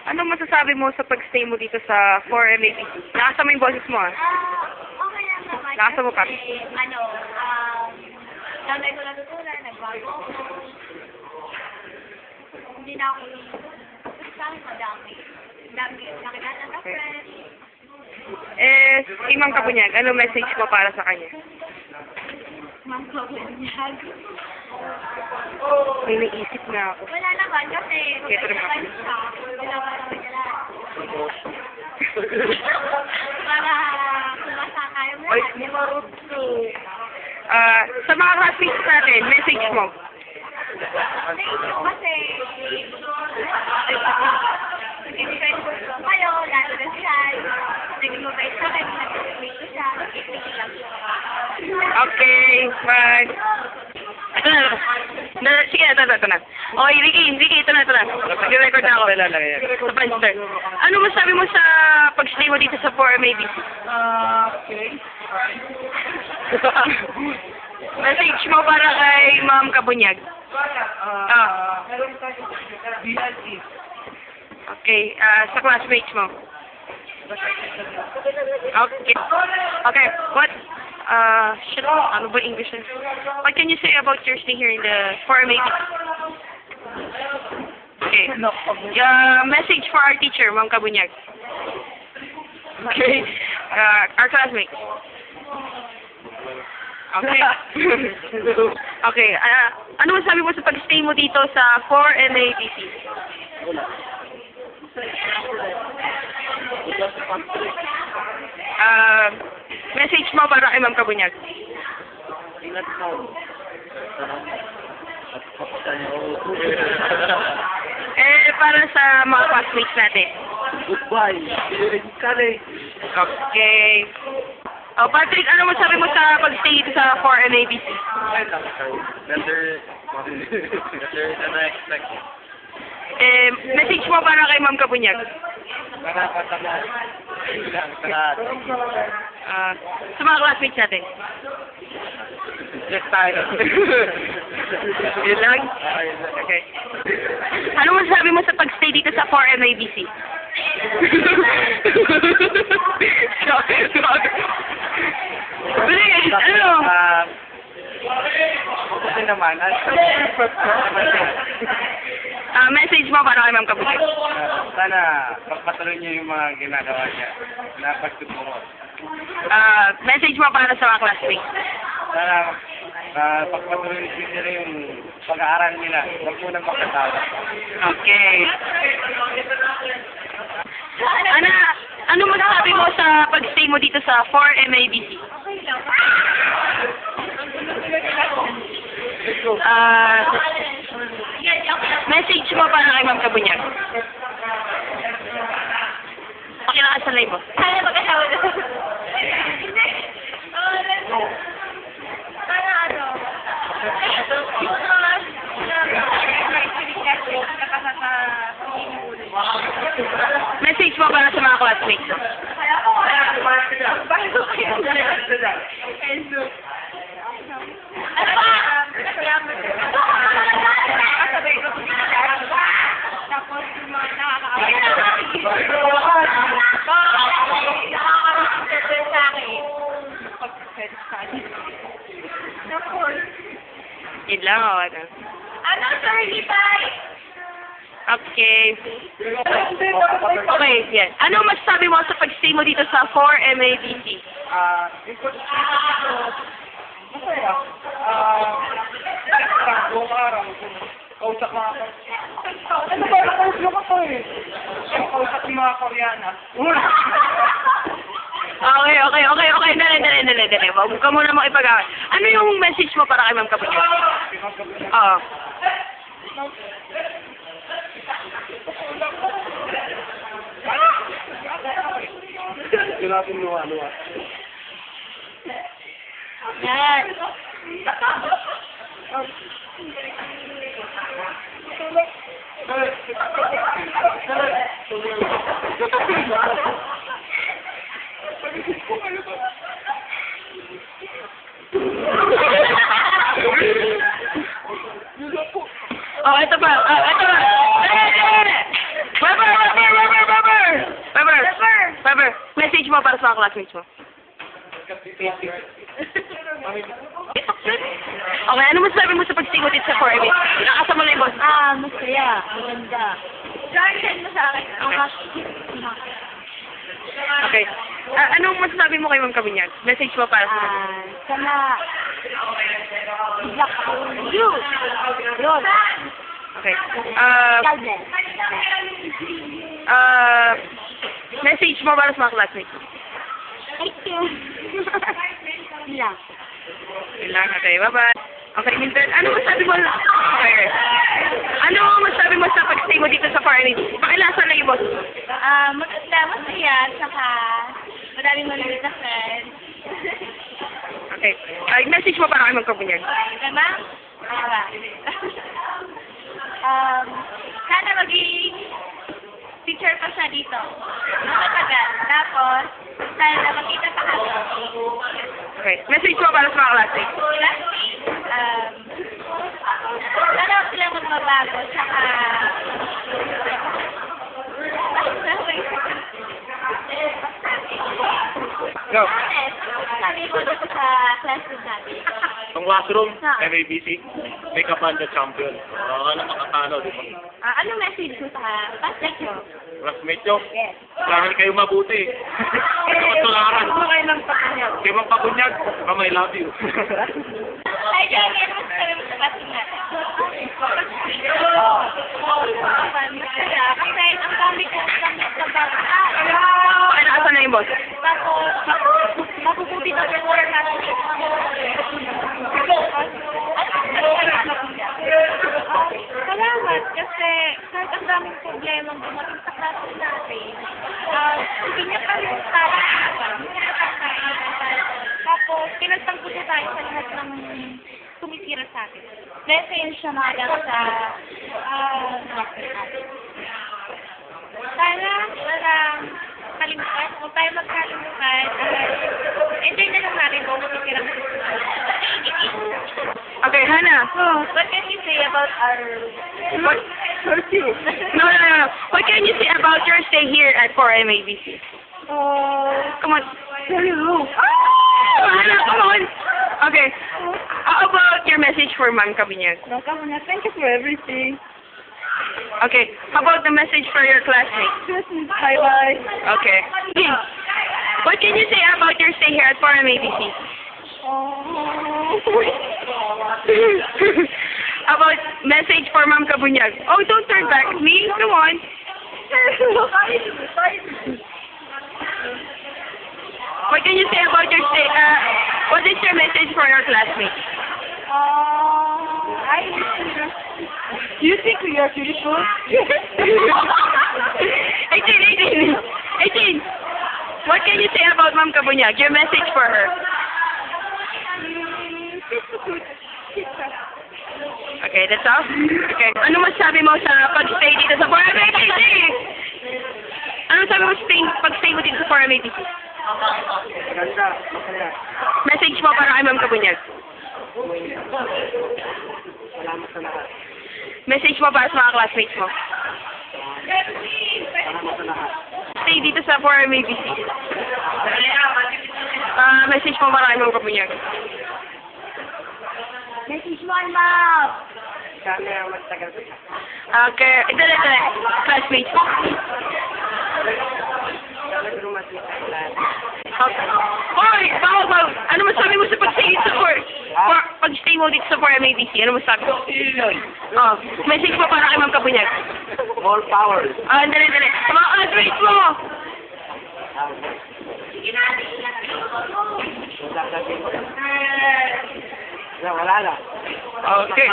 Ano masasabi mo sa pag-stay mo dito sa 4MAPC? Nakasama yung boses mo, ah. Okay lang naman. Nakasa mo pa? Kasi, dami ko natutunan, nagbago ako. Hindi na ako basta madami. Nakilala na friends. Si Ma'am Kabunyag, ano message mo para sa kanya? Ma'am Kabunyag. May naisip na ako. Wala naman kasi Ito naman. friends siya. Wala ka naman nila. Para kumasa tayo lahat. Sa mga classmates natin, message mo. Naisip kasi naging friends ko kayo, lalo na siya. Naging mabait sa akin, nag-meet ko siya, nag-meet lang siya. Okay, bye. Ito na. Sige, ito na. Okay, Ricky, ito na. Nag-record na ako. Sa Friendster. Ano masabi mo sa pag-stay mo dito sa 4MAPC? Okay. Message mo para kay Ma'am Kabunyag. Meron tayo BLT. Okay, sa classmates mo. Okay, what, shit, ano ba English na? What can you say about your stay here in the 4MAPC? Okay, message for our teacher, Ma'am Kabunyag. Okay, our classmates. Okay. Okay, ano masabi mo sa pag-stay mo dito sa 4MAPC? Message mo para kay Ma'am Kabunyag. Ingat mo. Para sa mga classmates natin. Goodbye. Kale. Okay. Oh, Patrick, ano masabi mo sa pag-stay dito sa 4MAPC? Better than I expected. Message mo para kay Ma'am Kabunyag. Para kasama sa lahat. Sa mga classmates natin. Yes, tayo. Yun lang? Okay. Ano masasabi mo sa pag-stay dito sa 4MAPC? Bilis, ano? Kasi naman, Message mo para kay Ma'am Kabunyag. sana pagpatuloy niyo yung mga ginagawa niya na pagtuturo. Message mo para sa mga classmates. Sana pagpatuloy nila yung pag-aaral nila. Huwag mo nang makatawa. Okay. Ano masasabi mo sa pag-stay mo dito sa 4MAPC? Okay lang. Message mo para kay Ma'am Kabunyag. Okay lang sa live mo. Sana mag-asawa na. Message mo para sa mga classmates. Ano ba? Tapos yung mga Yun lang, o ano. ano, sir, Lipay? Okay. Okay, yan. Ano masasabi mo sa pag-stay mo dito sa 4MAPC? Masaya. Buong araw. Kausap mga ano ba? Nakausap ako eh. Kausap yung mga Koreana. Okay. Dali. Huwag ka muna makipag-away. Ano yung message mo para kay Ma'am Kabunyag? Oo. Hindi natin luwa. Yan. Oh, ito pa. Ito pa. Wait. sa mga classmates mo? Okay, ano masasabi mo sa pag-stay mo dito sa 4MA? Nakasama mo na yung boss. Masaya. Maganda. Jordan mo sa akin. Okay. Anong masasabi mo kay Ma'am Kabunyag? Message mo para sa kanya? Sana. Black you. Yun. Okay. God bless. Message mo para sa mga classmates? Thank you. Yeah. Kailangan. Okay, bye-bye. Okay, Milton, ano masabi mo? Okay. Ano masabi mo sa pag-stay mo dito sa 4MA? Pakilasa na yung boss. Maganda, masaya, saka madaming malamig na friends. Okay. Message mo para kay Ma'am Kabunyag? Diba? Sana maging teacher pa siya dito. Matagal. Tapos, sana makita pa kami. Okay. Message mo para sa mga classmates? Sana huwag silang magbabago, saka Go. sabi ko dito sa classroom natin. Ang classroom, MABC, make up the champion. Baka na makatalo, di ba? Anong message mo sa classmate mo? Classmate nyo, Yes. kailangan kayo mabuti. Matularan. kayo ng pakunyag? Kayo mang pakunyag, Ma'am, I love you. Ay, Jamie, ano masasabi mo sa classroom natin? Masaya. Kasi ang dami ko sa bag. Okay, nakasama na yung boss. Tapos, mapuputi na yung work natin. Salamat kasi kahit ang daming problema dumating sa klase natin, hindi niya kami tapos pinagtanggulo tayo sa lahat ng tumitira sa atin. Message siya mga lang sa sana kalimutan, kung tayo magkalimutan, enjoy na lang natin kung tumitira. Okay, Hannah. What can you say about our What? No. What can you say about your stay here at 4MABC? Come on. hello? Hannah, come on. Okay. How about your message for Ma'am Kabunyag? Thank you for everything. Okay. How about the message for your classmates? Bye-bye. Okay. What can you say about your stay here at 4MABC? About message for Ma'am Kabunyag. Oh, don't turn back to me. Come on. What can you say about your stay? What is your message for your classmates? You think we are beautiful? 18. What can you say about Ma'am Kabunyag? Your message for her? Okay, that's all? Okay. Ano masabi mo sa pag-stay dito sa 4MABC? Ano sabi mo sa pag-stay mo dito sa 4MABC? Ganda, masaya. Message mo para kay Ma'am Kabunyag? Salamat sa lahat. Message mo para sa mga classmates mo? Salamat sa lahat. Stay dito sa 4MABC. Message mo para kay Ma'am Kabunyag? Message mo, Ma'am. Sana magtagal ka. Okay. Dali. Classmates mo? Sana lumati sa lahat. Okay. Hoy! Bawal! Ano masabi mo sa pag-stay dito sa pag-stay mo dito sa 4MABC? Ano masabi mo? Oh, message mo para kay Ma'am Kabunyag? All power. Dali. Sa mga classmates mo! Wala na. Okay.